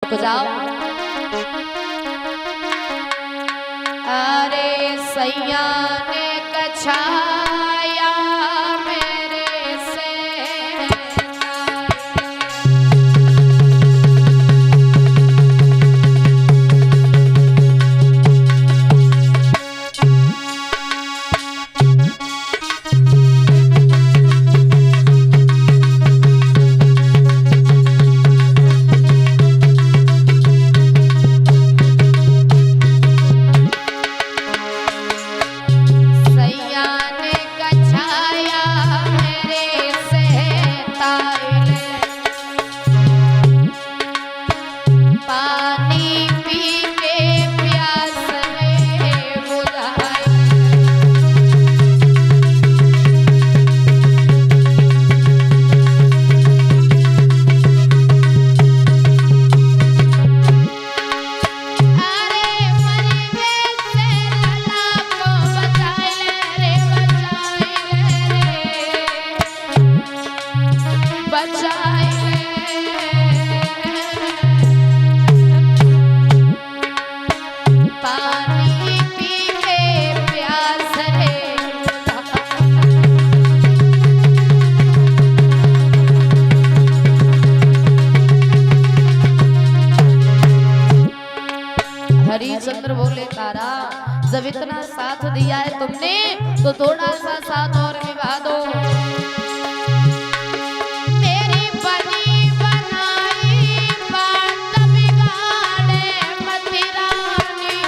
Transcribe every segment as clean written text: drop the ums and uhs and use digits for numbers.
रुक जाओ। अरे सैया ने कछाया मेरे से हरिश्चंद्र बोले तारा जब इतना साथ दिया है तुमने तो थोड़ा सा साथ और निभा दो। मेरी बनी बनाई बात बिगाड़े मत रानी,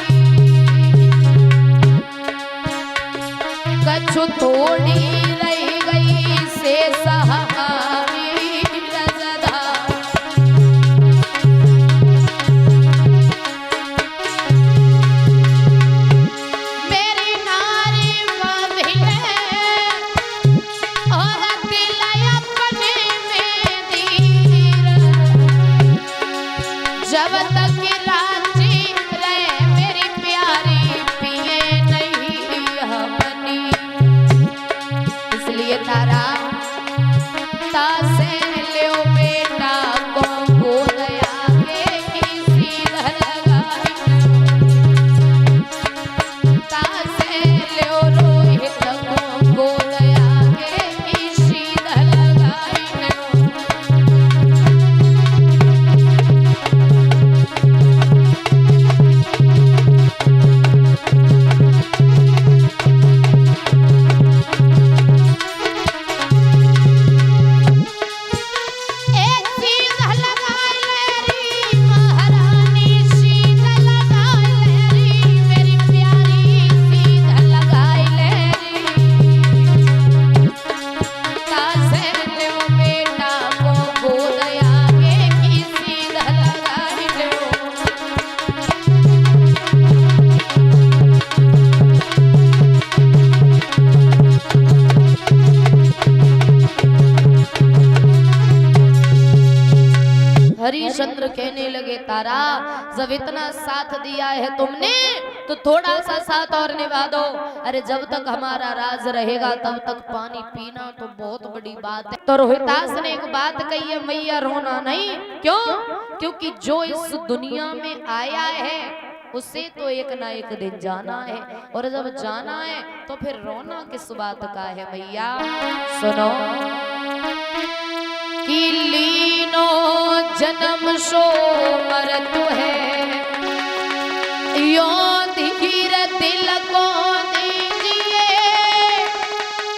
कछु थोड़ी रह गई से सहारी रजदा। जब तक राजी रहे मेरी प्यारी पिए नहीं हमनी, इसलिए तारा तासे लो बेटा को गोदया के किसी लगाई, तासे लो रोहित को गोदया के किसी लगाई। हरिश्चंद्र कहने लगे तारा जब इतना साथ दिया है तुमने तो थोड़ा सा साथ और निभा दो। अरे जब तक हमारा राज रहेगा तब तक पानी पीना तो बहुत बड़ी बात है। तो रोहितास ने एक बात कही है, मैया रोना नहीं। क्यों? क्योंकि जो इस दुनिया में आया है उसे तो एक ना एक दिन जाना है, और जब जाना है तो फिर रोना किस बात का है मैया। सुनो कि लीनो जन्म सो मरतु है, यो धीर दिल को दीजिए,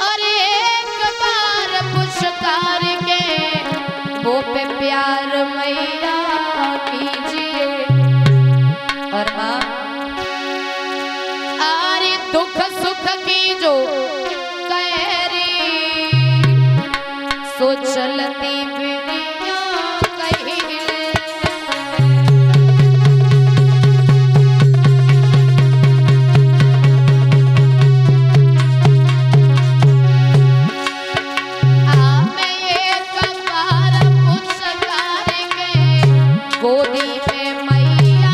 और एक बार पुष्कार के वो पे प्यार मैया कीजिए। और माँ आरे दुख सुख की जो कैरी सो चलती बिनिया कहीं गोदी में मैया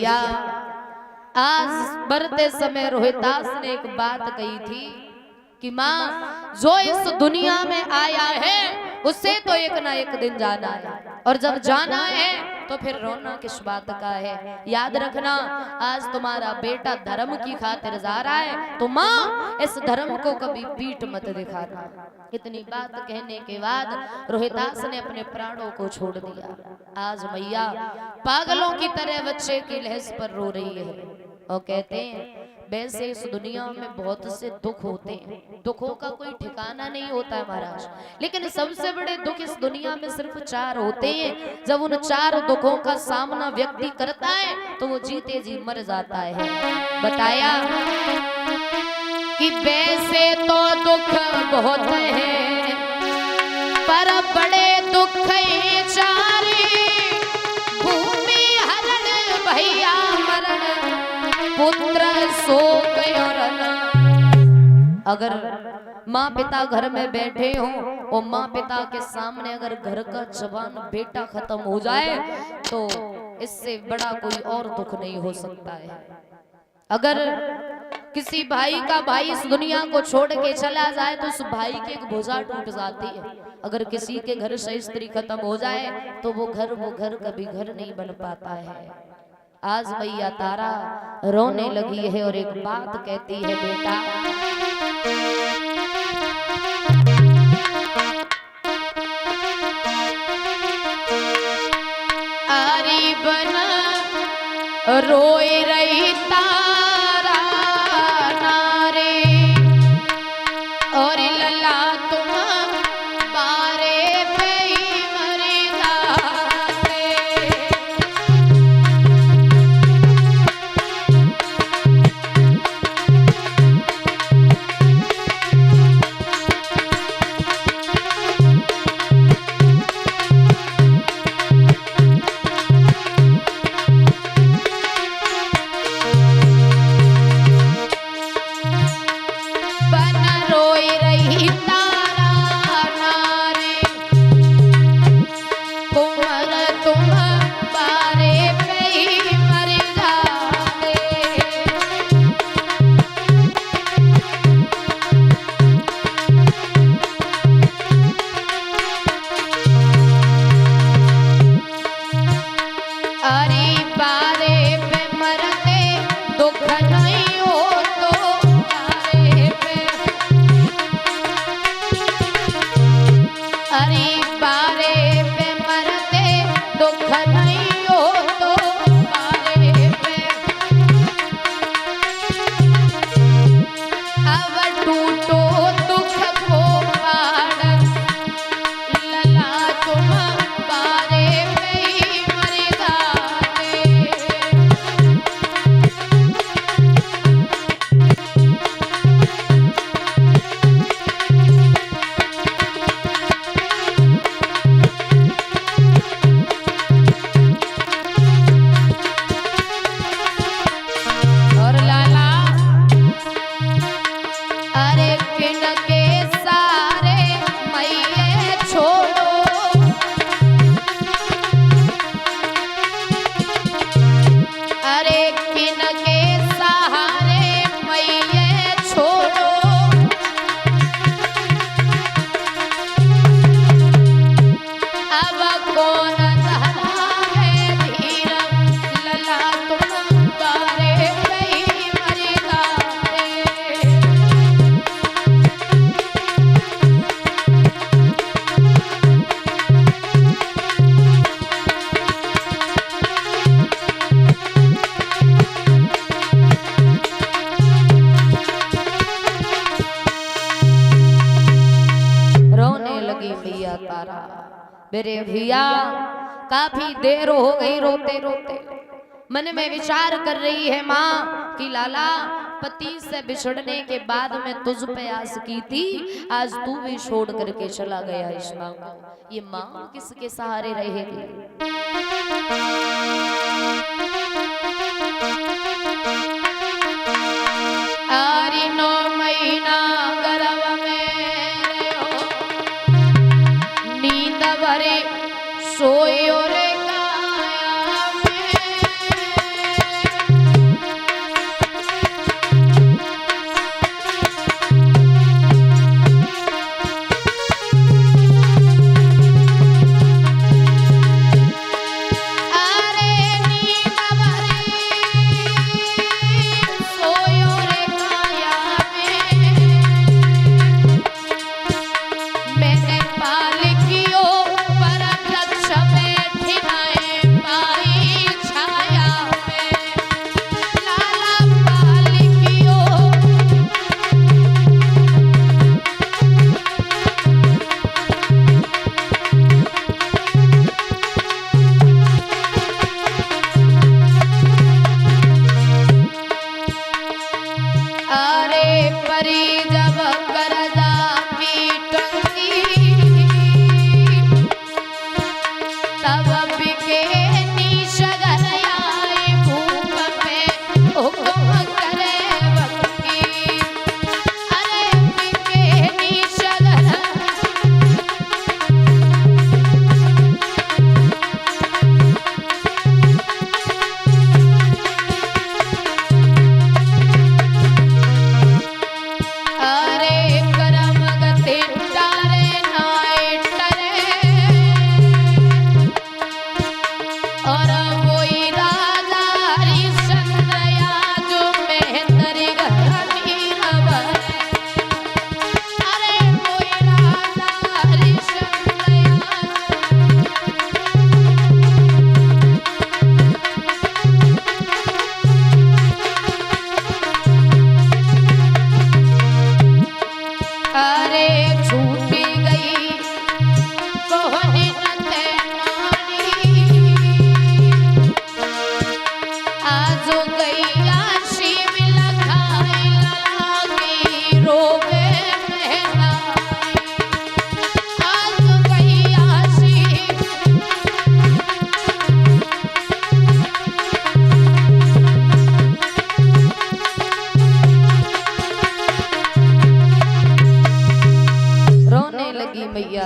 भैया आज मरते समय रोहितास ने एक बात कही थी कि माँ जो इस दुनिया में आया है उससे तो एक ना एक दिन जाना है, और जब जाना है तो फिर रोना किस बात का है। याद रखना आज तुम्हारा बेटा धर्म की खातिर जा रहा है तो माँ इस धर्म को कभी पीठ मत दिखाना। इतनी बात कहने के बाद रोहितास ने अपने प्राणों को छोड़ दिया। आज मैया पागलों की तरह बच्चे की लहज पर रो रही है और कहते हैं वैसे इस दुनिया में बहुत से दुख होते हैं, दुखों का कोई ठिकाना नहीं होता है महाराज, लेकिन सबसे बड़े दुख इस दुनिया में सिर्फ 4 होते हैं। जब उन 4 दुखों का सामना व्यक्ति करता है तो वो जीते जी मर जाता है। बताया कि वैसे तो दुख बहुत है पर बड़े दुख ये 4, भूमि हरण भैया मरण पुत्र शोक और अगर माँ पिता घर में बैठे हों और माँ पिता के सामने अगर घर का जवान बेटा खत्म हो जाए तो इससे बड़ा कोई और दुख नहीं हो सकता है। अगर किसी भाई का भाई इस दुनिया को छोड़ के चला जाए तो उस भाई की एक भुजा टूट जाती है। अगर किसी के घर से स्त्री खत्म हो जाए तो वो घर कभी घर नहीं बन पाता है। आज भैया तारा रोने लगी है और एक बात कहती है, बेटा आरी बना रोए रही तारा नारे और लला तुम बारे पे ही मरे जाते। मेरे भैया काफी देर हो गई रोते रोते। मन में विचार कर रही है माँ कि लाला पति से बिछड़ने के बाद मैं तुझ पे आस की थी, आज तू भी छोड़ करके चला गया इस माँ को। ये माँ किसके सहारे रहेगी? आरी 9 महीना गर्भ में रहो, नींद भरे सोयो रे काया में।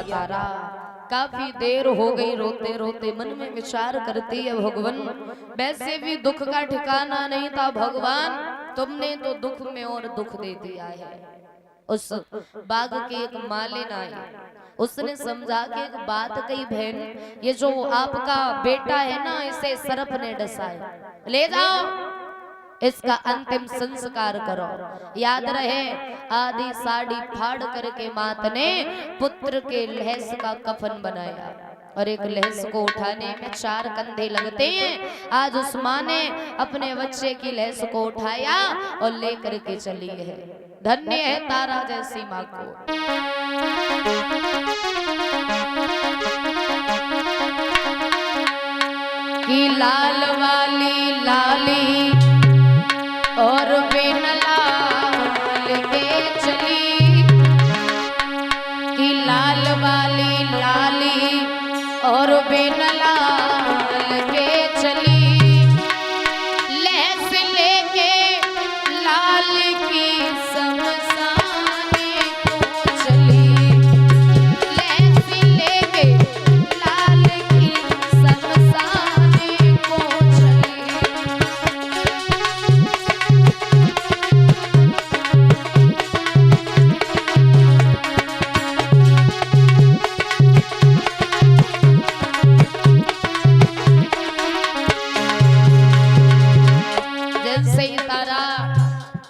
तारा। काफी देर हो गई रोते रोते, मन में विचार करती है भगवान वैसे भी दुख का ठिकाना नहीं था भगवान, तुमने तो दुख में और दुख दे दिया है। उस बाग की एक मालिन आई, उसने समझा कि एक बात कही बहन, ये जो आपका बेटा है ना इसे सर्प ने डसा है, ले जाओ इसका अंतिम संस्कार करो। याद रहे आधी साड़ी फाड़ करके मात ने पुत्र के लहस का कफन बनाया, और एक लहस को उठाने में 4 कंधे लगते हैं। आज उस माँ ने अपने बच्चे की लहस को उठाया और लेकर के चली है। धन्य है तारा जैसी माँ को। कि लाल वाली लाली और बिन लाल के चली, कि लाल वाली लाली और बिन लाल के चली, लहस लेके लाल की समसाने को चली, लहस लेके लाल की समसाने को चली।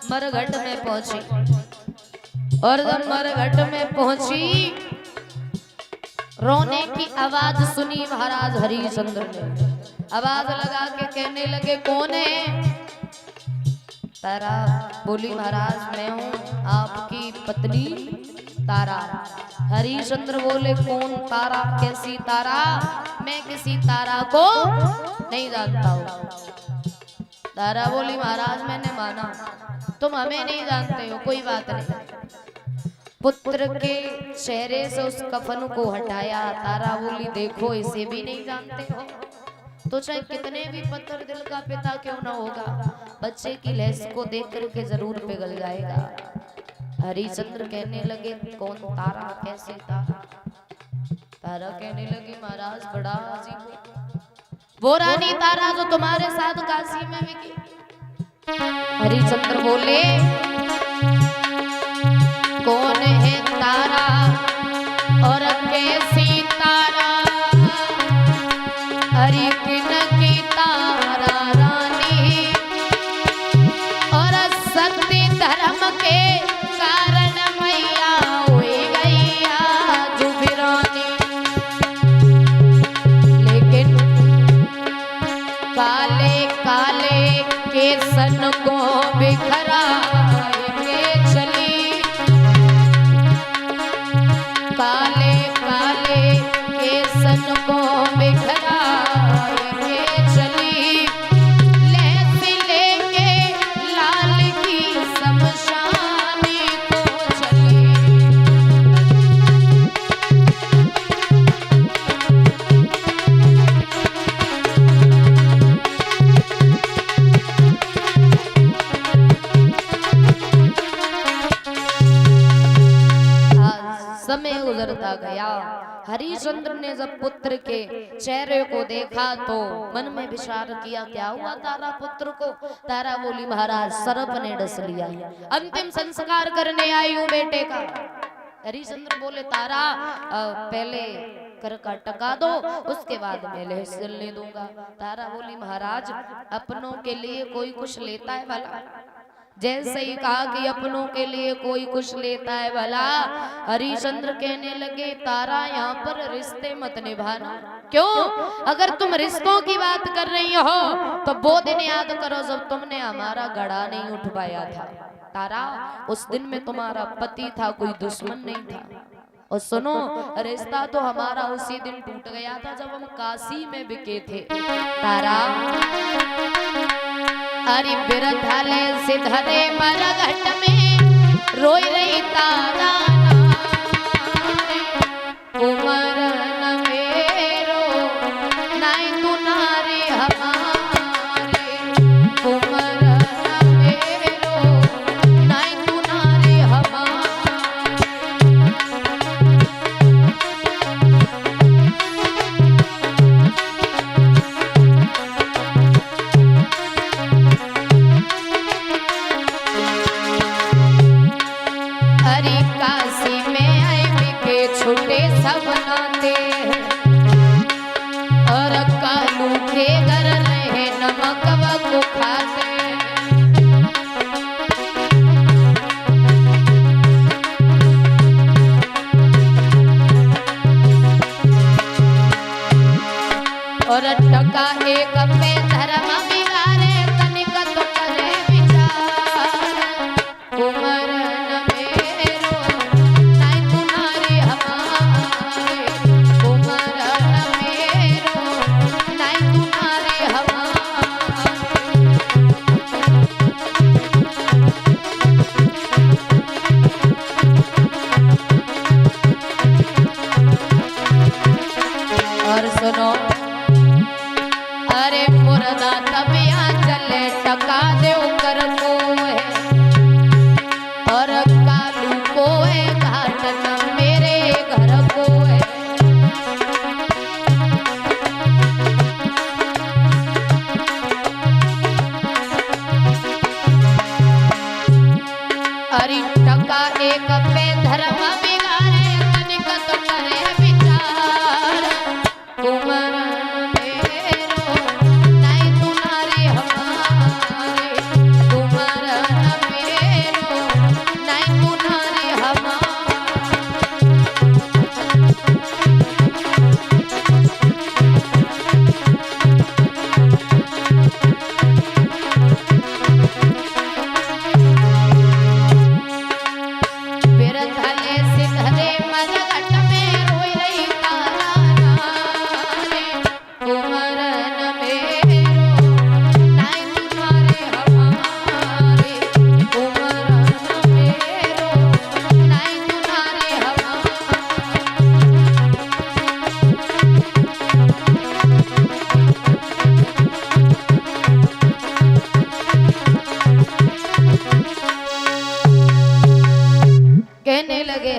मरघट में पहुंची, और जब मरघट में पहुंची रोने की आवाज सुनी महाराज हरिश्चंद्र ने। आवाज लगा के कहने लगे कौन है? तारा बोली महाराज मैं हूँ आपकी पत्नी तारा। हरिश्चंद्र बोले कौन तारा, कैसी तारा? मैं किसी तारा को नहीं जानता हूँ। तारा बोली महाराज मैंने माना तुम हमें नहीं जानते हो, कोई बात नहीं। पुत्र के चेहरे से उस कफन को हटाया। तारा बोली देखो इसे भी नहीं जानते हो तो चाहे कितने भी पत्थर दिल का पिता क्यों ना होगा, बच्चे की लहस को देख करके जरूर पिघल जाएगा। हरिश्चंद्र कहने लगे कौन तारा, कैसे तारा? तारा कहने लगी महाराज बड़ा अजीब, वो रानी तारा जो तुम्हारे साथ काशी में बिकी। हरिश्चंद्र बोले कौन है तारा और कैसी तारा? हरि किन की तारा रानी, और सत्य धर्म के कारण मैया हुई गई आज वीरानी। लेकिन काले काले के सन को बिखरा के चली, काले काले के सन को बिखरा के चली, लहस लेके लाल की शमशाने को चली। समय गुजरता गया। हरिश्चंद्र ने जब पुत्र के चेहरे को देखा तो मन में विचार किया क्या हुआ तारा पुत्र को? तारा बोली महाराज सर्प ने डस लिया, अंतिम संस्कार करने आई हूँ बेटे का। हरिश्चंद्र बोले तारा पहले कर का टका दो उसके बाद मैं लहस जलने दूंगा। तारा बोली महाराज अपनों के लिए कोई कुछ लेता है भला? जैसे ही कहा कि अपनों के लिए कोई कुछ लेता है भला, हरिश्चंद्र कहने लगे तारा यहाँ पर रिश्ते मत निभाना। क्यों? अगर तुम रिश्तों की बात कर रही हो तो वो दिन याद करो जब तुमने हमारा गड़ा नहीं उठवाया था। तारा उस दिन में तुम्हारा पति था, कोई दुश्मन नहीं था। और सुनो रिश्ता तो हमारा उसी दिन टूट गया था जब हम काशी में बिके थे। तारा हरि बिरथले सिधरे मरघट में रोई रही तारा, उमर न मेरो नाई तू नारी हमारे, उमर न मेरो नाई तू नारी हमारे। को खाते। और टका एक पे धर्म बिगाड़े तनिक तो करे विचार। उमर न मेरो नहीं तुम्हारी हमारे, उमर न मेरो नहीं तुम्हारी हमारे। और सुनो अरे मुर्दा तबिया चले टका दे कर को है, और कालू को है घाट न मेरे घर को है। अरे टका एक पे धर्म बिगाड़े तनिक तो करे विचार। उमर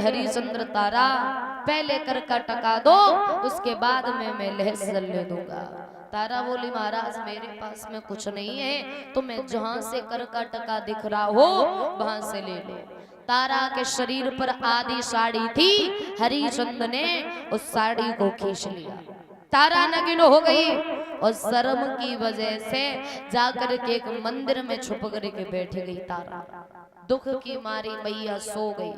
हरिश्चंद्र तारा पहले कर का टका दो, उसके बाद में मैं लहसुन ले दूंगा। तारा बोली महाराज मेरे पास में कुछ नहीं है, तो मैं जहां से कर का टका दिख रहा हो वहां से ले लो। तारा के शरीर पर आधी साड़ी थी, हरिश्चंद्र ने उस साड़ी को खींच लिया। तारा नगिन हो गई और शर्म की वजह से जाकर के एक मंदिर में छुप करके बैठ गई। तारा दुख की मारी मैया सो गई।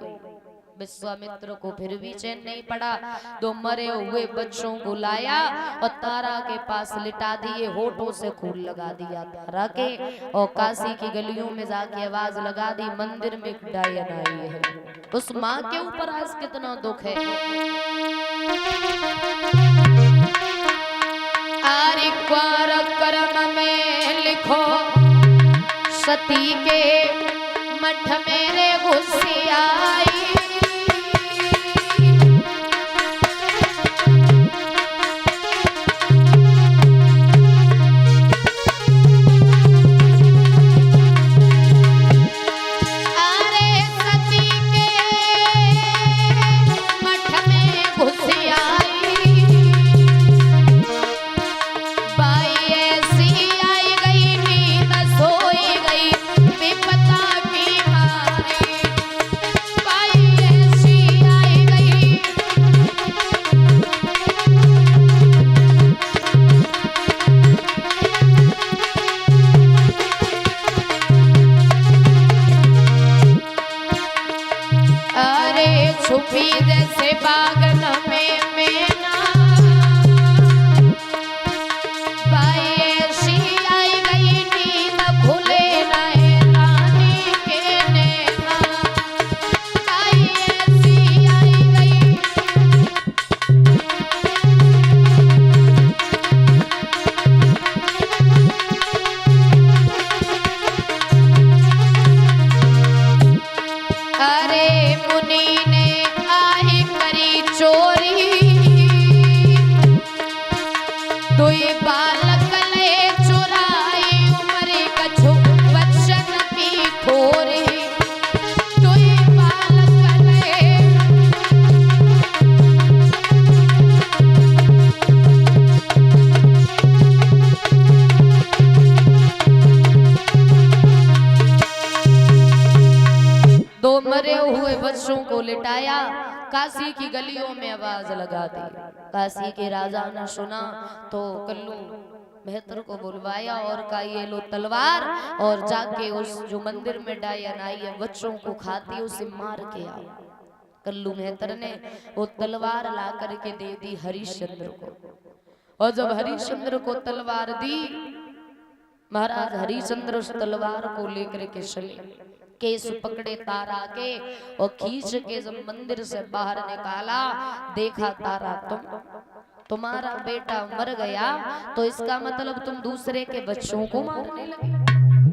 विश्वामित्र को फिर भी चैन नहीं पड़ा। दो मरे हुए बच्चों को लाया और तारा के पास लिटा दिए, होठों से खून लगा दिया तारा के, और काशी की गलियों में जाके आवाज लगा दी मंदिर में डायन आई है। उस माँ के ऊपर आज कितना दुख है। आरे कर्म में लिखो सती के मठ मेरे घुसी आई। छुपी जैसे बागन में मैना, बाई ऐसी आई गई नींद खुले नए रानी के नैना। बाई ऐसी आई गई अरे मुनि ने चोरी दुई बालक ले चुराई, उम्र कछु बच्चन की खोरी। दुई बालक ले दो मरे हुए बच्चों को लिटाया, काशी की गलियों में आवाज लगा दी। काशी के राजा ने सुना तो कल्लू मेहतर को बुलवाया और कहा ये लो तलवार और जाके उस जो मंदिर में डायन आई है बच्चों को खाती है उसे मार के आओ। कल्लू मेहतर ने वो तलवार ला करके दे दी हरिश्चंद्र को, और जब हरिश्चंद्र को तलवार दी, महाराज हरिश्चंद्र उस तलवार को लेकर के चले, केस पकड़े तारा के और खींच के जब मंदिर से बाहर निकाला, देखा तारा तुम्हारा बेटा मर गया तो इसका मतलब तुम दूसरे के बच्चों को मारने लगे।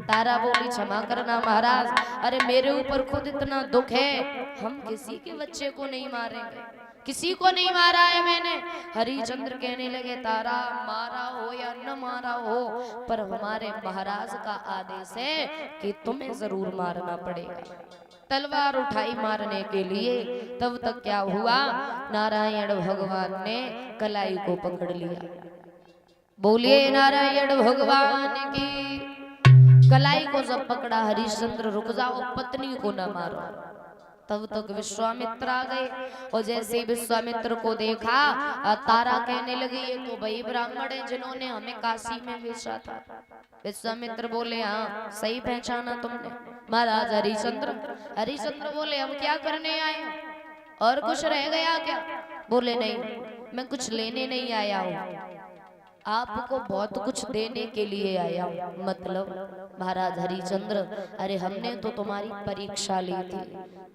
तारा बोली क्षमा करना महाराज, अरे मेरे ऊपर खुद इतना दुख है, हम किसी के बच्चे को नहीं मारेंगे, किसी को नहीं मारा है मैंने। हरिश्चंद्र कहने लगे तारा मारा हो या न मारा हो, पर हमारे महाराज का आदेश है कि तुम्हें जरूर मारना पड़ेगा। तलवार उठाई मारने के लिए, तब तक क्या हुआ, नारायण भगवान ने कलाई को पकड़ लिया। बोलिए नारायण भगवान की। कलाई को जब पकड़ा, हरिश्चंद्र रुक जाओ, पत्नी को न मारो। तब तक विश्वामित्र आ गए और जैसे विश्वामित्र को देखा, तारा कहने लगी ये तो वही ब्राह्मण है जिन्होंने हमें काशी में भेजा था। विश्वामित्र बोले हाँ सही पहचाना तुमने, महाराज हरिश्चंद्र। हरिश्चंद्र बोले हम क्या करने आए, और कुछ रह गया क्या? बोले नहीं, मैं कुछ लेने नहीं आया हूँ, आपको बहुत कुछ देने के लिए आया हूँ। मतलब महाराज हरिश्चंद्र, अरे हमने तो तुम्हारी परीक्षा ली थी।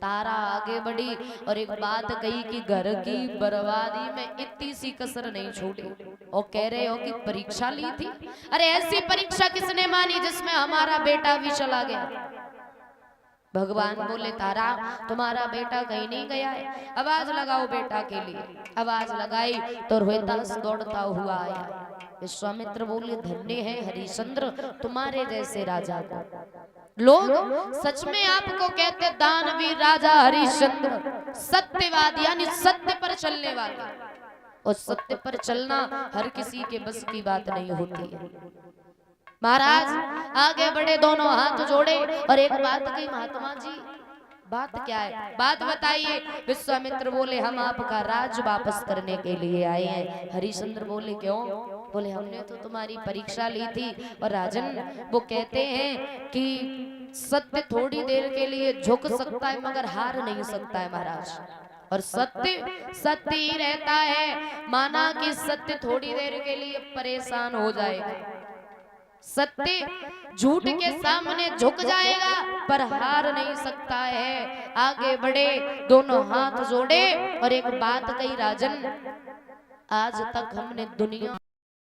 तारा आगे बढ़ी और एक बात कही कि घर की बर्बादी में इतनी सी कसर नहीं छूटी, और कह रहे हो कि परीक्षा ली थी। अरे ऐसी परीक्षा किसने मानी जिसमें हमारा बेटा भी चला गया? भगवान बोले तारा तुम्हारा बेटा कहीं नहीं गया है, आवाज लगाओ बेटा के लिए। आवाज लगाई तो रोहितास दौड़ता हुआ आया। विश्वामित्र बोले धन्य है हरिश्चंद्र तुम्हारे जैसे राजा को। लोग सच में आपको कहते दानवीर राजा हरिश्चंद्र, सत्यवादी यानी सत्य पर चलने वाला। और सत्य पर चलना हर किसी के बस की बात नहीं होती है। महाराज आगे बढ़े, दोनों हाथ जोड़े और एक बात कही, महात्मा जी बात क्या है, बात बताइए। विश्वामित्र बोले हम आपका राज वापस करने के लिए आए हैं। हरिश्चंद्र बोले क्यों? बोले हमने तो तुम्हारी परीक्षा ली थी, और राजन वो कहते हैं कि सत्य थोड़ी देर के लिए झुक सकता है मगर हार नहीं सकता है महाराज, और सत्य सत्य ही रहता है। माना कि सत्य थोड़ी देर के लिए परेशान हो जाएगा, सत्य झूठ के सामने झुक जाएगा पर हार नहीं सकता है। आगे बढ़े, दोनों हाथ जोड़े और एक बात कही, राजन आज तक हमने दुनिया